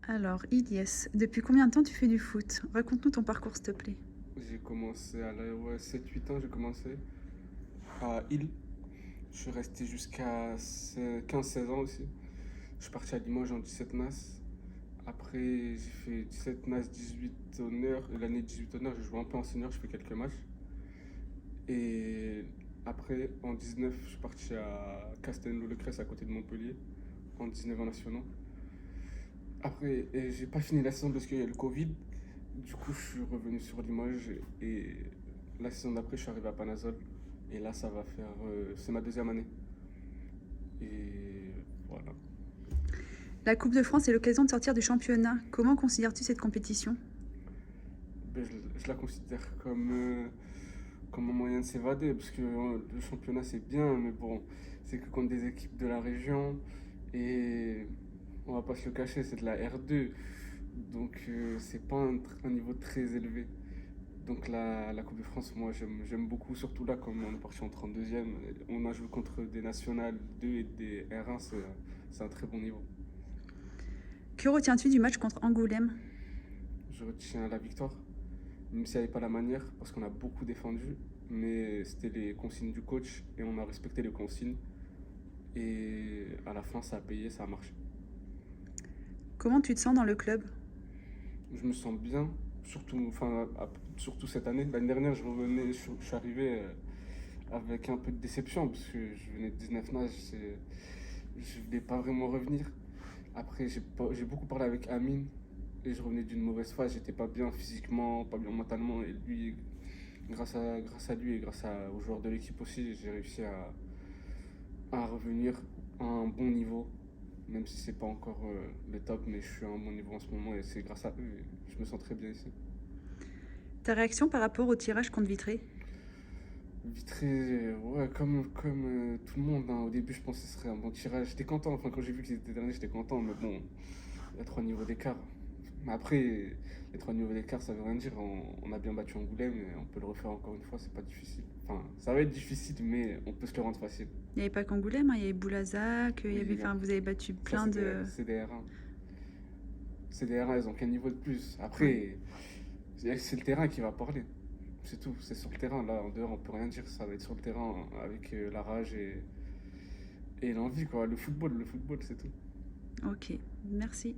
Alors, Ilyes, depuis combien de temps tu fais du foot? Raconte-nous ton parcours, s'il te plaît. J'ai commencé à 7-8 ans, j'ai commencé à Lille. Je suis resté jusqu'à 15-16 ans aussi. Je suis parti à Limoges en 17 NAS. Après, j'ai fait 17 NAS, 18 honneurs. Et l'année 18 honneurs, j'ai joué un peu en senior, je fais quelques matchs. Et après, en 19, je suis parti à Castelnau-le-Crest à côté de Montpellier, en 19 ans nationaux. Après, j'ai pas fini la saison parce qu'il y a le Covid. Du coup, je suis revenu sur Limoges et la saison d'après, je suis arrivé à Panazol. Et là, ça va faire. C'est ma deuxième année. Et voilà. La Coupe de France est l'occasion de sortir du championnat. Comment considères-tu cette compétition? Ben, je la considère comme un moyen de s'évader parce que le championnat c'est bien, mais bon, c'est que contre des équipes de la région et on va pas se le cacher, c'est de la R2. Donc, c'est pas un niveau très élevé. Donc la Coupe de France, moi j'aime beaucoup, surtout là comme on est parti en 32e, on a joué contre des nationales 2 et des R1, c'est un très bon niveau. Que retiens-tu du match contre Angoulême? Je retiens la victoire, même si elle n'est pas la manière, parce qu'on a beaucoup défendu, mais c'était les consignes du coach et on a respecté les consignes. Et à la fin, ça a payé, ça a marché. Comment tu te sens dans le club? Je me sens bien, surtout, enfin, surtout cette année. L'année dernière, je suis arrivé avec un peu de déception, parce que je venais de 19 nages, je ne voulais pas vraiment revenir. Après, j'ai beaucoup parlé avec Amine, et je revenais d'une mauvaise phase, j'étais pas bien physiquement, pas bien mentalement, et lui, grâce à lui et aux joueurs de l'équipe aussi, j'ai réussi à revenir à un bon niveau, même si c'est pas encore le top, mais je suis à un bon niveau en ce moment et c'est grâce à eux. Et je me sens très bien ici. Ta réaction par rapport au tirage contre Vitré? Vitré, ouais, comme tout le monde, hein. Au début, je pensais que ce serait un bon tirage. J'étais content, enfin, quand j'ai vu qu'ils étaient derniers, j'étais content, mais bon, il y a 3 niveaux d'écart. Mais après, les 3 niveaux d'écart, ça veut rien dire. On a bien battu Angoulême et on peut le refaire encore une fois, c'est pas difficile. Enfin, ça va être difficile, mais on peut se le rendre facile. Il n'y avait pas qu'Angoulême, hein, il y avait Boulazac, il y avait, Oui, enfin, vous avez battu ça, plein de... c'est des R1. C'est des R1, ils ont qu'un niveau de plus. Ouais. Après, c'est le terrain qui va parler. C'est tout, c'est sur le terrain. Là, en dehors, on peut rien dire. Ça va être sur le terrain avec la rage et l'envie, quoi. Le football, c'est tout. Ok, merci.